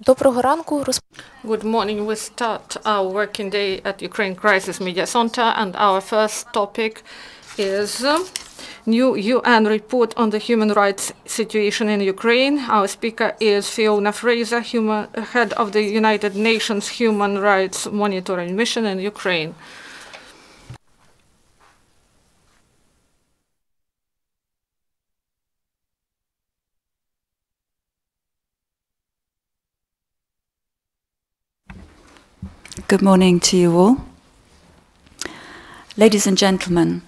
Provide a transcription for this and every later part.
Доброго ранку. Good morning. We start our working day at Ukraine Crisis Media Center, and our first topic is new UN report on the human rights situation in Ukraine. Our speaker is Fiona Frazer, head of the United Nations Human Rights Monitoring Mission in Ukraine. Good morning to you all. Ladies and gentlemen,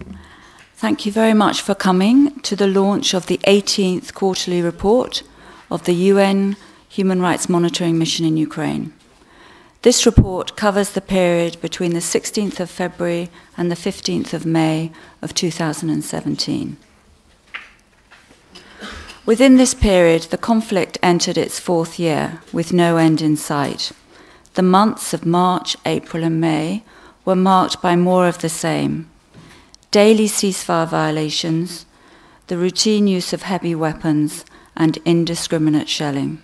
thank you very much for coming to the launch of the 18th quarterly report of the UN Human Rights Monitoring Mission in Ukraine. This report covers the period between the 16th of February and the 15th of May of 2017. Within this period, the conflict entered its fourth year with no end in sight. The months of March, April and May were marked by more of the same. Daily ceasefire violations, the routine use of heavy weapons and indiscriminate shelling.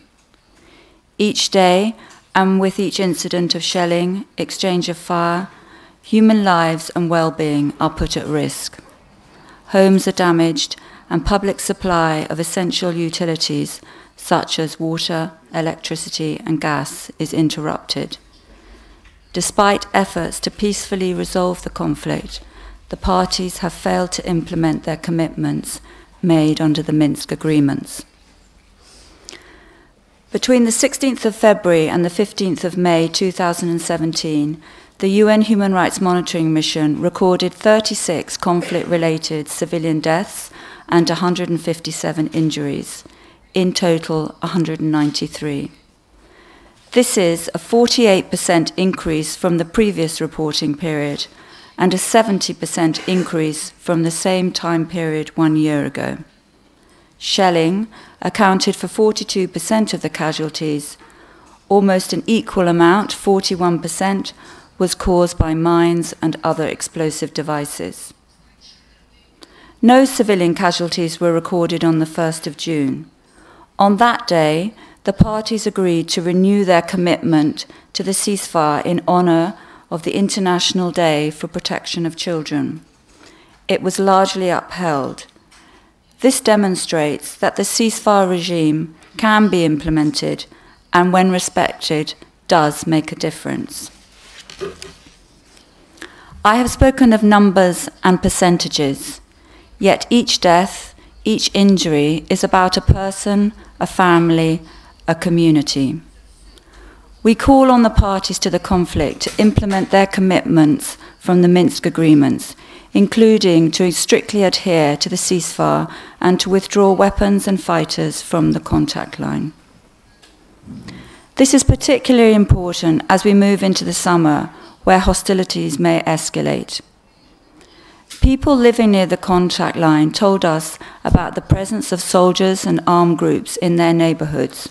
Each day, and with each incident of shelling, exchange of fire, human lives and well-being are put at risk. Homes are damaged and public supply of essential utilities such as water, electricity and gas is interrupted. Despite efforts to peacefully resolve the conflict, the parties have failed to implement their commitments made under the Minsk agreements. Between the 16th of February and the 15th of May 2017, the UN Human Rights Monitoring Mission recorded 36 conflict-related civilian deaths and 157 injuries. In total, 193. This is a 48% increase from the previous reporting period and a 70% increase from the same time period 1 year ago. Shelling accounted for 42% of the casualties. Almost an equal amount, 41%, was caused by mines and other explosive devices. No civilian casualties were recorded on the 1st of June. On that day, the parties agreed to renew their commitment to the ceasefire in honor of the International Day for Protection of Children. It was largely upheld. This demonstrates that the ceasefire regime can be implemented and, when respected, does make a difference. I have spoken of numbers and percentages, yet each death, each injury is about a person, a family, a community. We call on the parties to the conflict to implement their commitments from the Minsk agreements, including to strictly adhere to the ceasefire and to withdraw weapons and fighters from the contact line. This is particularly important as we move into the summer, where hostilities may escalate. People living near the contact line told us about the presence of soldiers and armed groups in their neighborhoods,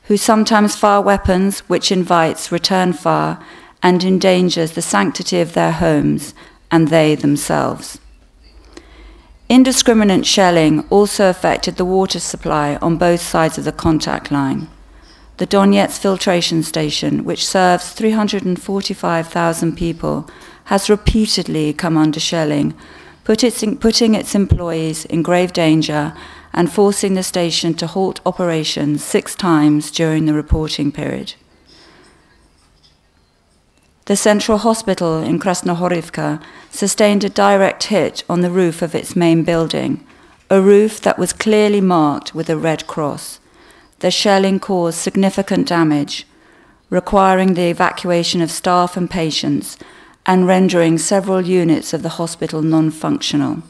who sometimes fire weapons which invites return fire and endangers the sanctity of their homes and they themselves. Indiscriminate shelling also affected the water supply on both sides of the contact line. The Donetsk filtration station, which serves 345,000 people, has repeatedly come under shelling, putting its employees in grave danger and forcing the station to halt operations 6 times during the reporting period. The central hospital in Krasnogorovka sustained a direct hit on the roof of its main building, a roof that was clearly marked with a red cross. The shelling caused significant damage, requiring the evacuation of staff and patients and rendering several units of the hospital non-functional.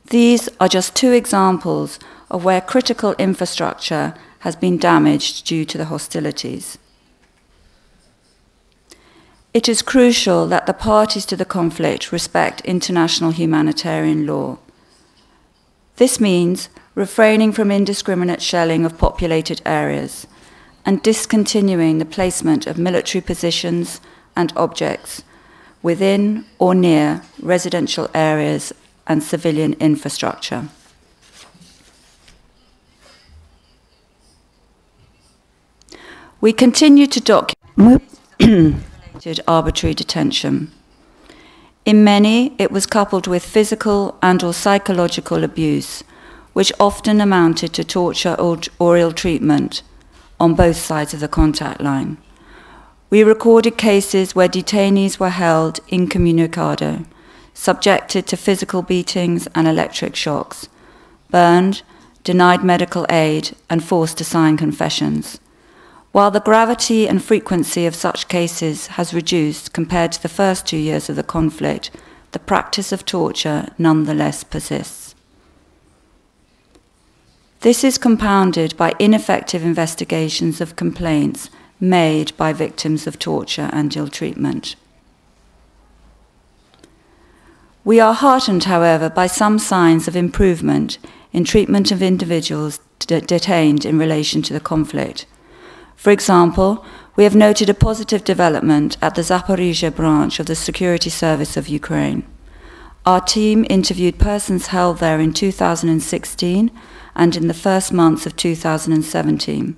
These are just 2 examples of where critical infrastructure has been damaged due to the hostilities. It is crucial that the parties to the conflict respect international humanitarian law. This means refraining from indiscriminate shelling of populated areas and discontinuing the placement of military positions and objects within or near residential areas and civilian infrastructure. We continue to document arbitrary detention. In many, it was coupled with physical and/or psychological abuse, which often amounted to torture or ill treatment on both sides of the contact line. We recorded cases where detainees were held incommunicado, subjected to physical beatings and electric shocks, burned, denied medical aid, and forced to sign confessions. While the gravity and frequency of such cases has reduced compared to the first 2 years of the conflict, the practice of torture nonetheless persists. This is compounded by ineffective investigations of complaints made by victims of torture and ill treatment. We are heartened, however, by some signs of improvement in treatment of individuals detained in relation to the conflict. For example, we have noted a positive development at the Zaporizhzhia branch of the Security Service of Ukraine. Our team interviewed persons held there in 2016 and in the first months of 2017.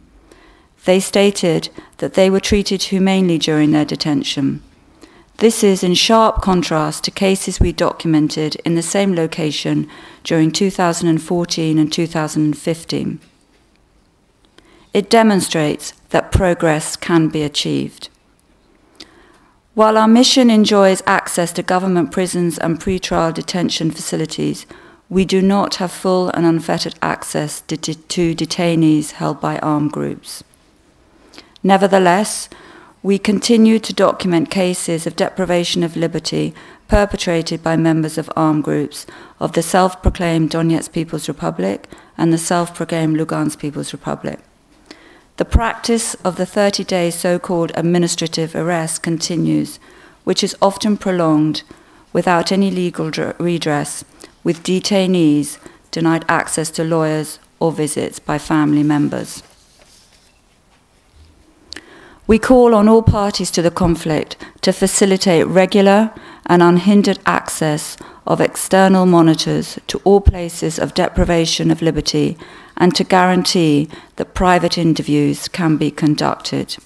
They stated that they were treated humanely during their detention. This is in sharp contrast to cases we documented in the same location during 2014 and 2015. It demonstrates that progress can be achieved. While our mission enjoys access to government prisons and pre-trial detention facilities, we do not have full and unfettered access to detainees held by armed groups. Nevertheless, we continue to document cases of deprivation of liberty perpetrated by members of armed groups of the self-proclaimed Donetsk People's Republic and the self-proclaimed Lugansk People's Republic. The practice of the 30-day so-called administrative arrest continues, which is often prolonged without any legal redress, with detainees denied access to lawyers or visits by family members. We call on all parties to the conflict to facilitate regular and unhindered access of external monitors to all places of deprivation of liberty and to guarantee that private interviews can be conducted.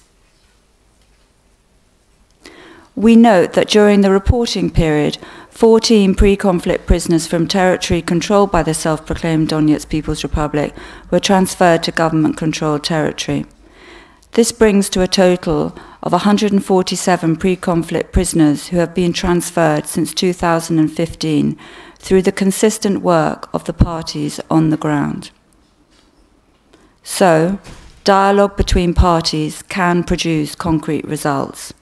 We note that during the reporting period, 14 pre-conflict prisoners from territory controlled by the self-proclaimed Donetsk People's Republic were transferred to government-controlled territory. This brings to a total of 147 pre-conflict prisoners who have been transferred since 2015 through the consistent work of the parties on the ground. So, dialogue between parties can produce concrete results.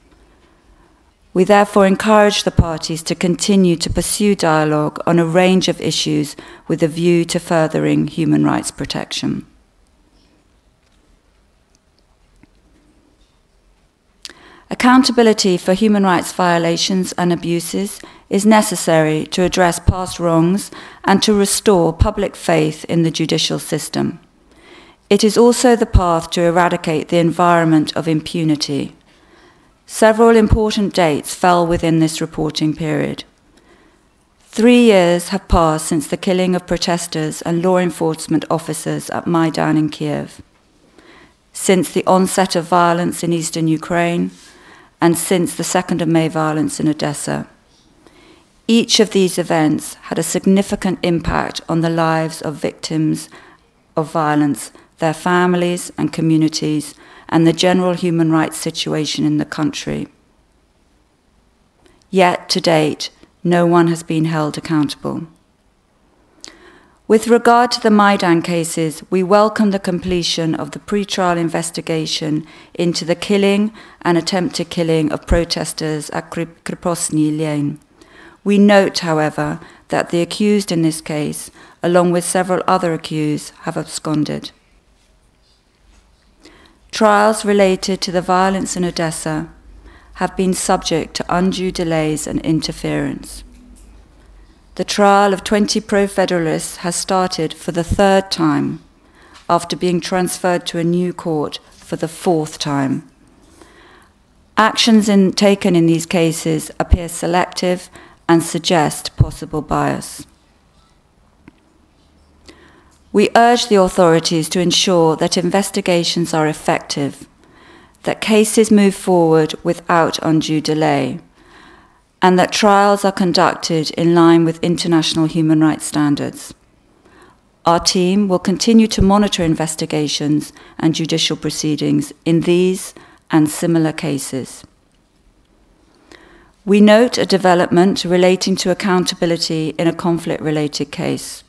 We therefore encourage the parties to continue to pursue dialogue on a range of issues with a view to furthering human rights protection. Accountability for human rights violations and abuses is necessary to address past wrongs and to restore public faith in the judicial system. It is also the path to eradicate the environment of impunity. Several important dates fell within this reporting period. 3 years have passed since the killing of protesters and law enforcement officers at Maidan in Kiev, since the onset of violence in eastern Ukraine, and since the 2nd of May violence in Odessa. Each of these events had a significant impact on the lives of victims of violence, their families and communities, and the general human rights situation in the country. Yet, to date, no one has been held accountable. With regard to the Maidan cases, we welcome the completion of the pre-trial investigation into the killing and attempted killing of protesters at Krasnogorovka Lane. We note, however, that the accused in this case, along with several other accused, have absconded. Trials related to the violence in Odessa have been subject to undue delays and interference. The trial of 20 pro-federalists has started for the 3rd time, after being transferred to a new court for the 4th time. Actions taken in these cases appear selective and suggest possible bias. We urge the authorities to ensure that investigations are effective, that cases move forward without undue delay, and that trials are conducted in line with international human rights standards. Our team will continue to monitor investigations and judicial proceedings in these and similar cases. We note a development relating to accountability in a conflict-related case.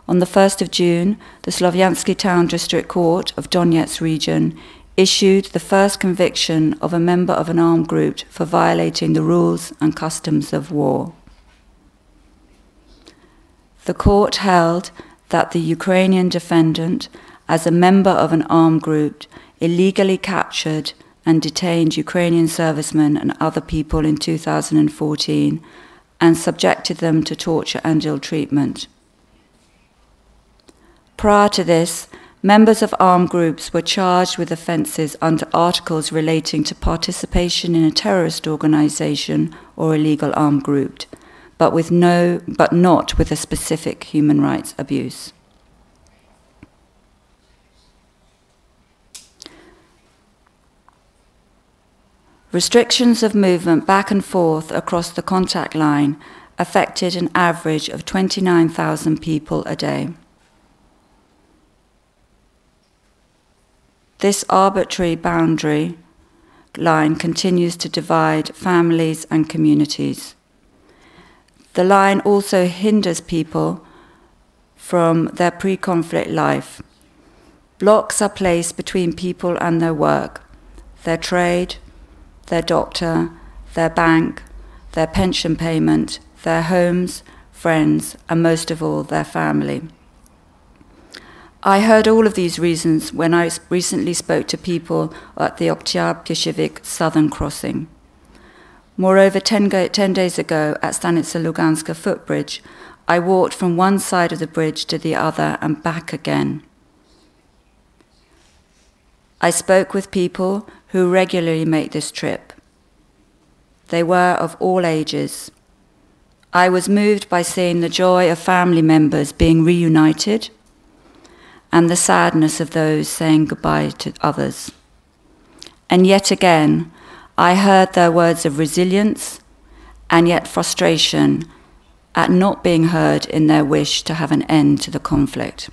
On the 1st of June, the Sloviansky Town District Court of Donetsk region issued the first conviction of a member of an armed group for violating the rules and customs of war. The court held that the Ukrainian defendant, as a member of an armed group, illegally captured and detained Ukrainian servicemen and other people in 2014 and subjected them to torture and ill treatment. Prior to this, members of armed groups were charged with offences under articles relating to participation in a terrorist organisation or illegal armed group, but not with a specific human rights abuse. Restrictions of movement back and forth across the contact line affected an average of 29,000 people a day. This arbitrary boundary line continues to divide families and communities. The line also hinders people from their pre-conflict life. Blocks are placed between people and their work, their trade, their doctor, their bank, their pension payment, their homes, friends, and most of all, their family. I heard all of these reasons when I recently spoke to people at the Oktyabr-Kishevik Southern Crossing. Moreover, 10 days ago at Stanitsa Luganska footbridge, I walked from one side of the bridge to the other and back again. I spoke with people who regularly make this trip. They were of all ages. I was moved by seeing the joy of family members being reunited and the sadness of those saying goodbye to others. And yet again, I heard their words of resilience and yet frustration at not being heard in their wish to have an end to the conflict.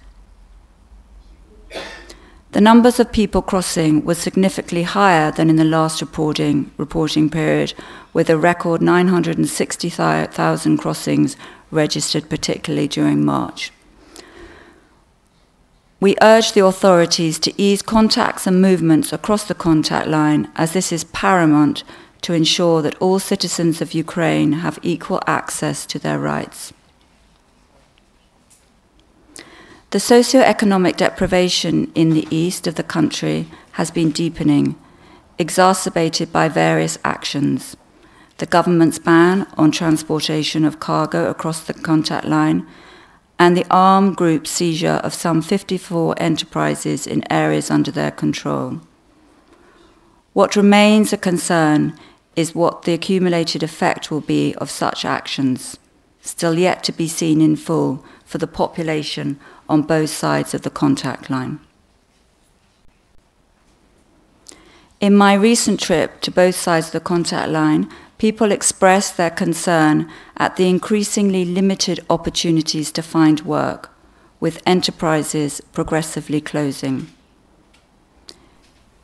The numbers of people crossing were significantly higher than in the last reporting period, with a record 960,000 crossings registered, particularly during March. We urge the authorities to ease contacts and movements across the contact line, as this is paramount to ensure that all citizens of Ukraine have equal access to their rights. The socio-economic deprivation in the east of the country has been deepening, exacerbated by various actions. The government's ban on transportation of cargo across the contact line, and the armed group seizure of some 54 enterprises in areas under their control. What remains a concern is what the accumulated effect will be of such actions, still yet to be seen in full for the population on both sides of the contact line. In my recent trip to both sides of the contact line, people expressed their concern at the increasingly limited opportunities to find work, with enterprises progressively closing.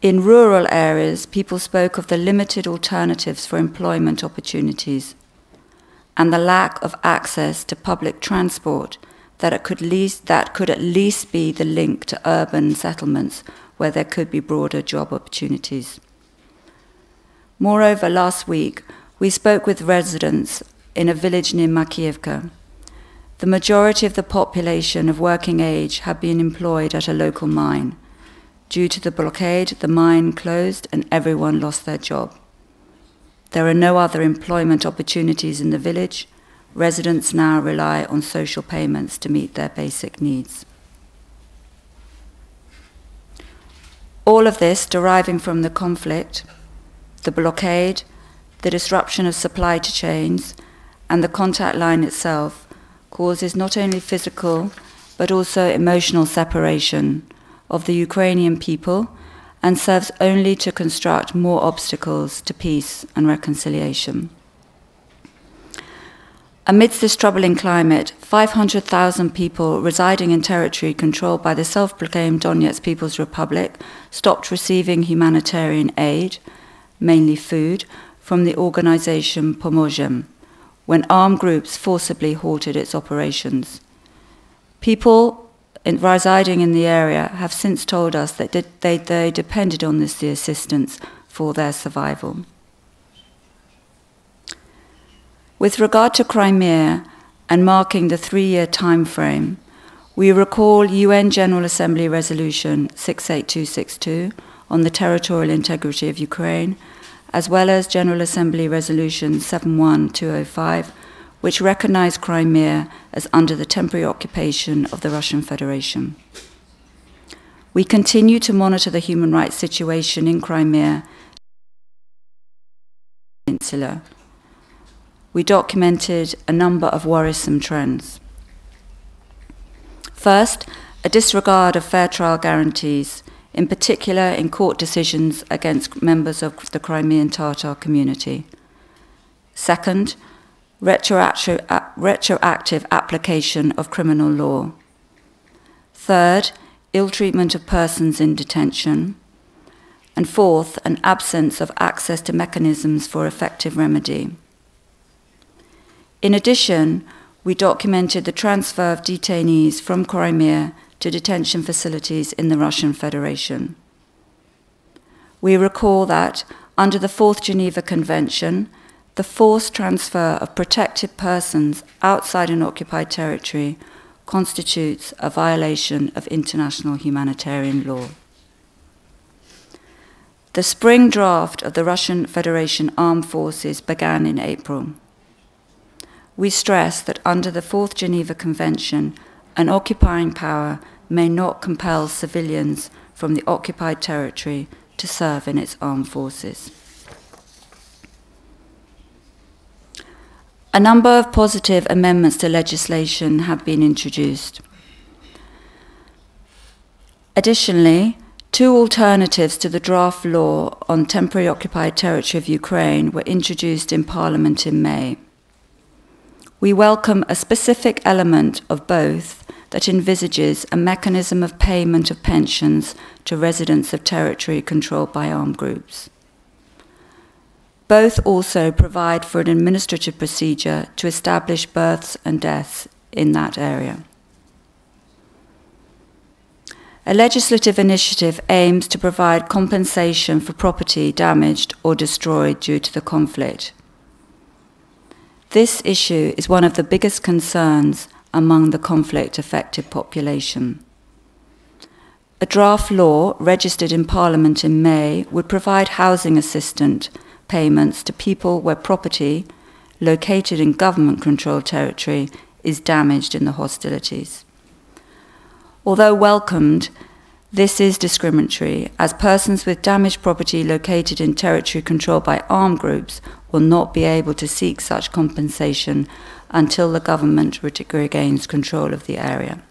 In rural areas, people spoke of the limited alternatives for employment opportunities and the lack of access to public transport that could at least be the link to urban settlements where there could be broader job opportunities. Moreover, last week, we spoke with residents in a village near Makiivka. The majority of the population of working age had been employed at a local mine. Due to the blockade, the mine closed and everyone lost their job. There are no other employment opportunities in the village. Residents now rely on social payments to meet their basic needs. All of this deriving from the conflict, the blockade, the disruption of supply chains, and the contact line itself causes not only physical but also emotional separation of the Ukrainian people and serves only to construct more obstacles to peace and reconciliation. Amidst this troubling climate, 500,000 people residing in territory controlled by the self-proclaimed Donetsk People's Republic stopped receiving humanitarian aid, mainly food, from the organization Pomozhem, when armed groups forcibly halted its operations. People residing in the area have since told us that they depended on this assistance for their survival. With regard to Crimea and marking the 3-year time frame, we recall UN General Assembly Resolution 68262 on the territorial integrity of Ukraine, as well as General Assembly Resolution 71205, which recognized Crimea as under the temporary occupation of the Russian Federation. We continue to monitor the human rights situation in Crimea Peninsula. We documented a number of worrisome trends. First, a disregard of fair trial guarantees, in particular in court decisions against members of the Crimean Tatar community. Second, retroactive application of criminal law. Third, ill treatment of persons in detention. And fourth, an absence of access to mechanisms for effective remedy. In addition, we documented the transfer of detainees from Crimea to detention facilities in the Russian Federation. We recall that, under the Fourth Geneva Convention, the forced transfer of protected persons outside an occupied territory constitutes a violation of international humanitarian law. The spring draft of the Russian Federation Armed Forces began in April. We stress that under the Fourth Geneva Convention, an occupying power may not compel civilians from the occupied territory to serve in its armed forces. A number of positive amendments to legislation have been introduced. Additionally, 2 alternatives to the draft law on temporary occupied territory of Ukraine were introduced in Parliament in May. We welcome a specific element of both that envisages a mechanism of payment of pensions to residents of territory controlled by armed groups. Both also provide for an administrative procedure to establish births and deaths in that area. A legislative initiative aims to provide compensation for property damaged or destroyed due to the conflict. This issue is one of the biggest concerns among the conflict-affected population. A draft law registered in Parliament in May would provide housing assistance payments to people where property, located in government-controlled territory, is damaged in the hostilities. Although welcomed, this is discriminatory, as persons with damaged property located in territory controlled by armed groups will not be able to seek such compensation until the government regains control of the area.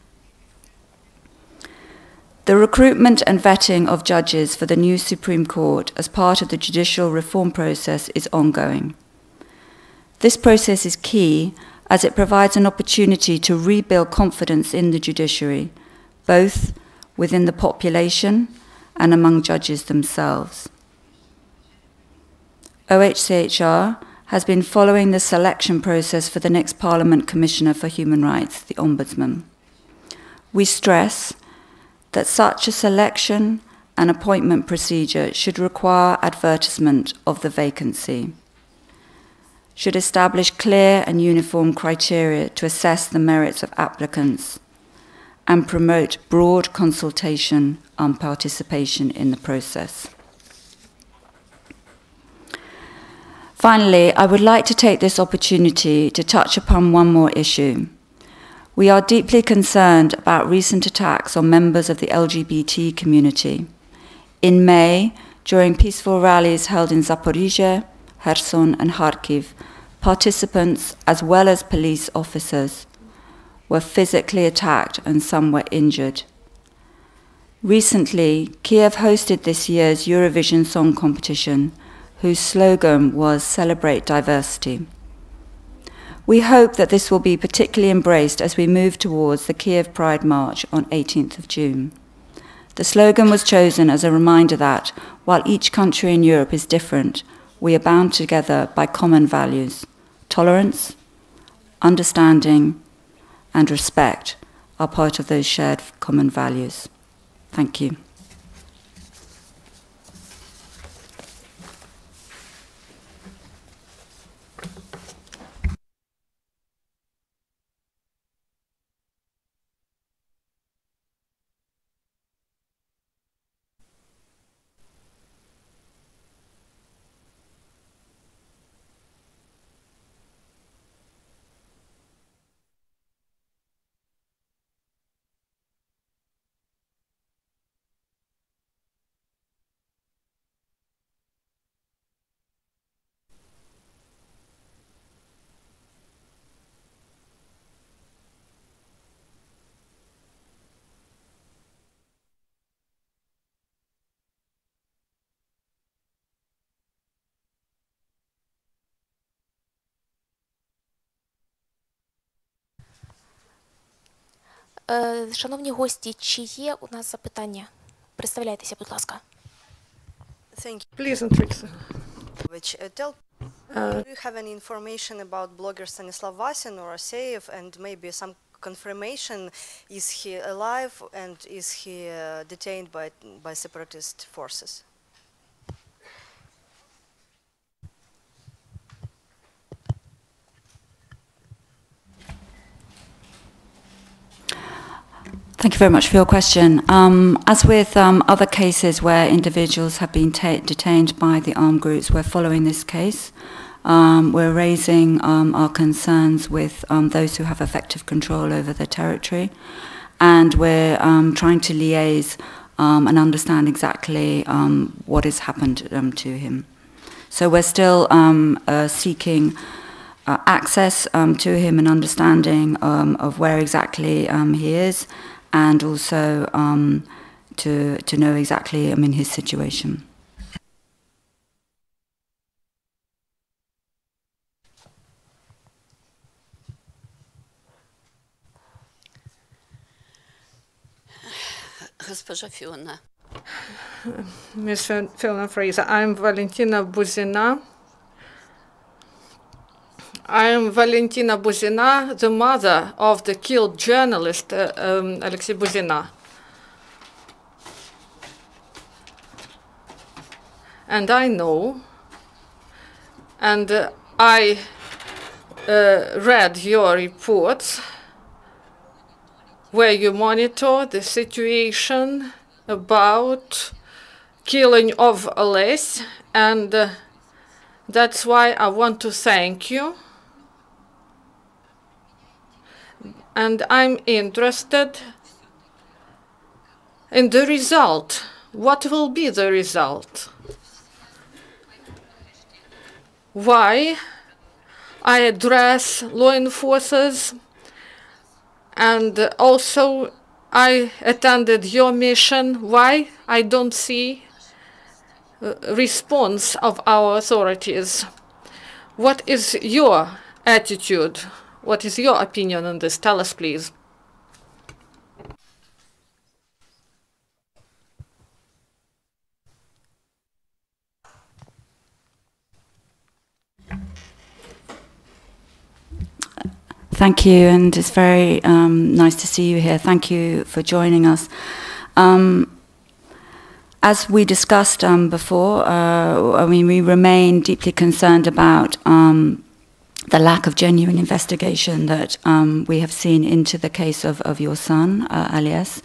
The recruitment and vetting of judges for the new Supreme Court as part of the judicial reform process is ongoing. This process is key as it provides an opportunity to rebuild confidence in the judiciary, both within the population and among judges themselves. OHCHR has been following the selection process for the next Parliament Commissioner for Human Rights, the Ombudsman. We stress that such a selection and appointment procedure should require advertisement of the vacancy, should establish clear and uniform criteria to assess the merits of applicants, and promote broad consultation and participation in the process. Finally, I would like to take this opportunity to touch upon one more issue. We are deeply concerned about recent attacks on members of the LGBT community. In May, during peaceful rallies held in Zaporizhia, Kherson and Kharkiv, participants as well as police officers were physically attacked and some were injured. Recently, Kiev hosted this year's Eurovision Song Competition, whose slogan was "Celebrate Diversity." We hope that this will be particularly embraced as we move towards the Kiev Pride March on 18th of June. The slogan was chosen as a reminder that, while each country in Europe is different, we are bound together by common values. Tolerance, understanding, and respect are part of those shared common values. Thank you. Шановні гості, чи є у нас запитання? Представляйтеся, будь ласка. Thank you. Please, Untitled. Do you have any information about blogger Stanislav Vasin or Aseyev, and maybe some confirmation? Is he alive and is he detained by separatist forces? Thank you very much for your question. As with other cases where individuals have been detained by the armed groups, we're following this case. We're raising our concerns with those who have effective control over the territory, and we're trying to liaise and understand exactly what has happened to him. So we're still seeking access to him and understanding of where exactly he is, and also to know exactly his situation. Госпожа Fiona. Ms. Fiona Frazer, I'm Valentina Buzina. I am Valentina Buzina, the mother of the killed journalist Alexei Buzina. And I know, and I read your reports where you monitor the situation about killing of Alexei, and that's why I want to thank you. And I'm interested in the result. What will be the result? Why I address law enforcers, and also I attended your mission. Why I don't see response of our authorities? What is your attitude? What is your opinion on this? Tell us, please. Thank you, and it's very nice to see you here. Thank you for joining us. As we discussed before, we remain deeply concerned about the lack of genuine investigation that we have seen into the case of your son, Alias,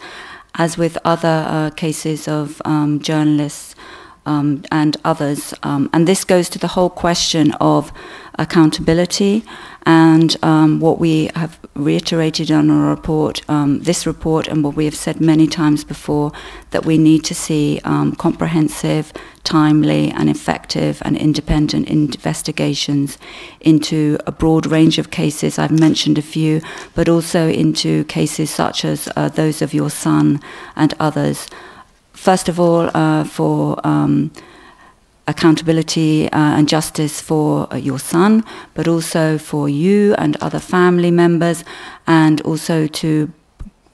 as with other cases of journalists and others. And this goes to the whole question of accountability and what we have reiterated on our report, this report, and what we have said many times before, that we need to see comprehensive, timely and effective and independent investigations into a broad range of cases. I've mentioned a few, but also into cases such as those of your son and others. First of all, for accountability and justice for your son, but also for you and other family members, and also to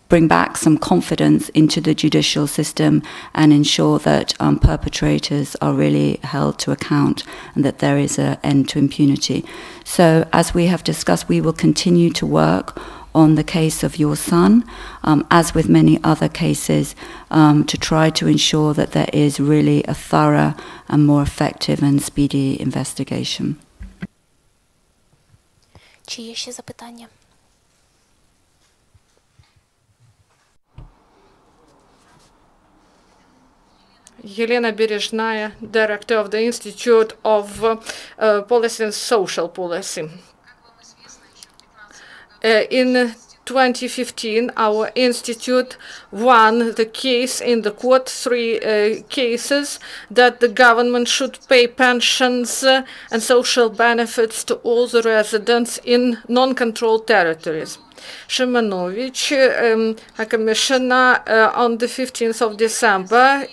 bring back some confidence into the judicial system and ensure that perpetrators are really held to account and that there is an end to impunity. So, as we have discussed, we will continue to work on the case of your son, as with many other cases, to try to ensure that there is really a thorough and more effective and speedy investigation. Чи є ще запитання? Елена Бережная, Director of the Institute of Policy and Social Policy. In 2015, our institute won the case in the court, 3 cases, that the government should pay pensions and social benefits to all the residents in non-controlled territories. Shimanovich, a commissioner, on the 15th of December,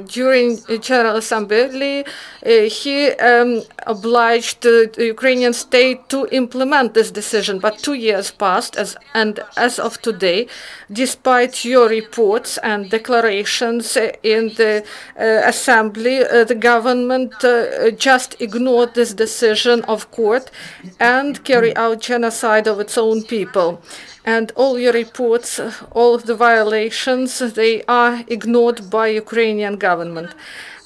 during General Assembly, he obliged the Ukrainian state to implement this decision. But 2 years passed, and as of today, despite your reports and declarations in the Assembly, the government just ignored this decision of court and carry out genocide of its own people. And all your reports, all of the violations, they are ignored by Ukrainian government.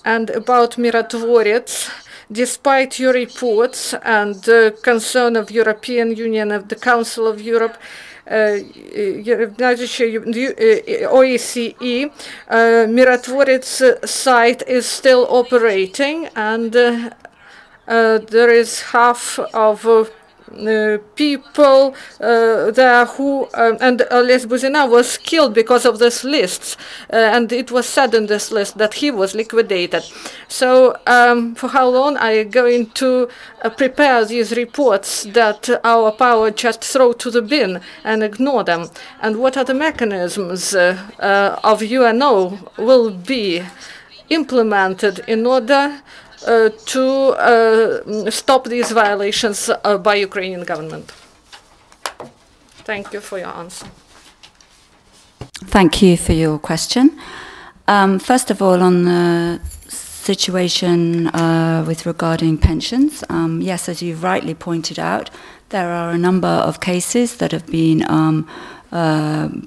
And about Mirotvorets, despite your reports and the concern of European Union, of the Council of Europe, OECE, Mirotvorets site is still operating, and there is half of people there who, and Les Buzina was killed because of this list, and it was said in this list that he was liquidated. So for how long are you going to prepare these reports that our power just throw to the bin and ignore them? And what are the mechanisms of UNO will be implemented in order to stop these violations by Ukrainian government? Thank you for your answer. Thank you for your question. First of all, on the situation with regarding pensions, yes, as you've rightly pointed out, there are a number of cases that have been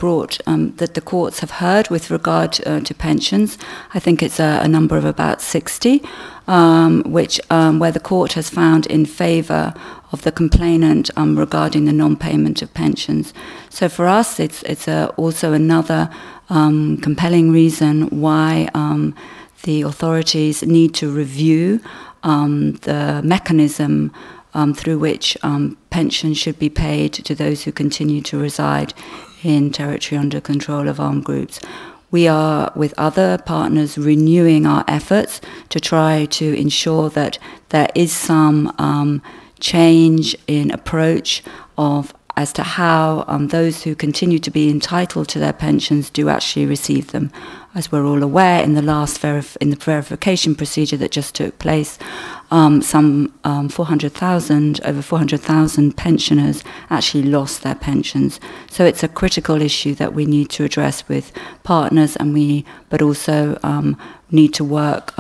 brought, that the courts have heard with regard to pensions. I think it's a number of about 60, which where the court has found in favour of the complainant regarding the non-payment of pensions. So for us, it's also another compelling reason why the authorities need to review the mechanism through which pensions should be paid to those who continue to reside in territory under control of armed groups. We are, with other partners, renewing our efforts to try to ensure that there is some change in approach as to how those who continue to be entitled to their pensions do actually receive them. As we're all aware, in the last verification procedure that just took place, over 400,000 pensioners actually lost their pensions. So it's a critical issue that we need to address with partners, but also need to work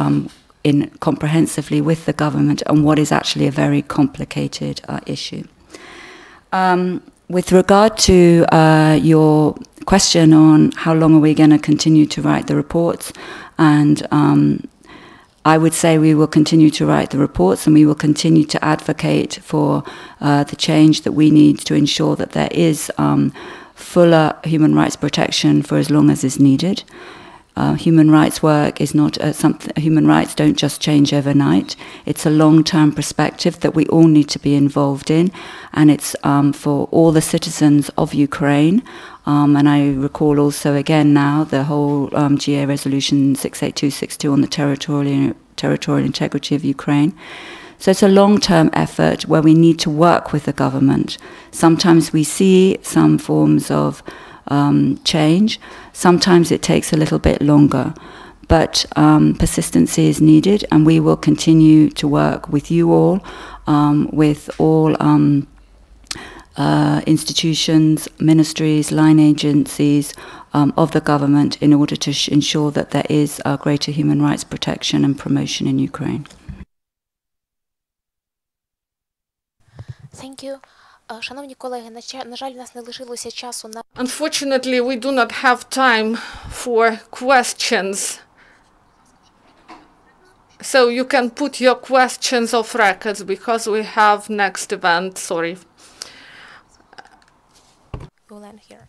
comprehensively with the government on what is actually a very complicated issue. With regard to your question on how long are we going to continue to write the reports, and I would say we will continue to write the reports, and we will continue to advocate for the change that we need to ensure that there is fuller human rights protection for as long as is needed. human rights work is not something. Human rights don't just change overnight. It's a long-term perspective that we all need to be involved in, and it's for all the citizens of Ukraine. And I recall also again now the whole GA Resolution 68262 on the territorial integrity of Ukraine. So it's a long-term effort where we need to work with the government. Sometimes we see some forms of change. Sometimes it takes a little bit longer. But persistency is needed, and we will continue to work with you all, with all institutions, ministries, line agencies of the government in order to ensure that there is greater human rights protection and promotion in Ukraine. Thank you. Шановні колеги, на жаль, у нас не лишилося часу на... Unfortunately, we do not have time for questions. So you can put your questions off records because we have next event. Sorry. We'll end here.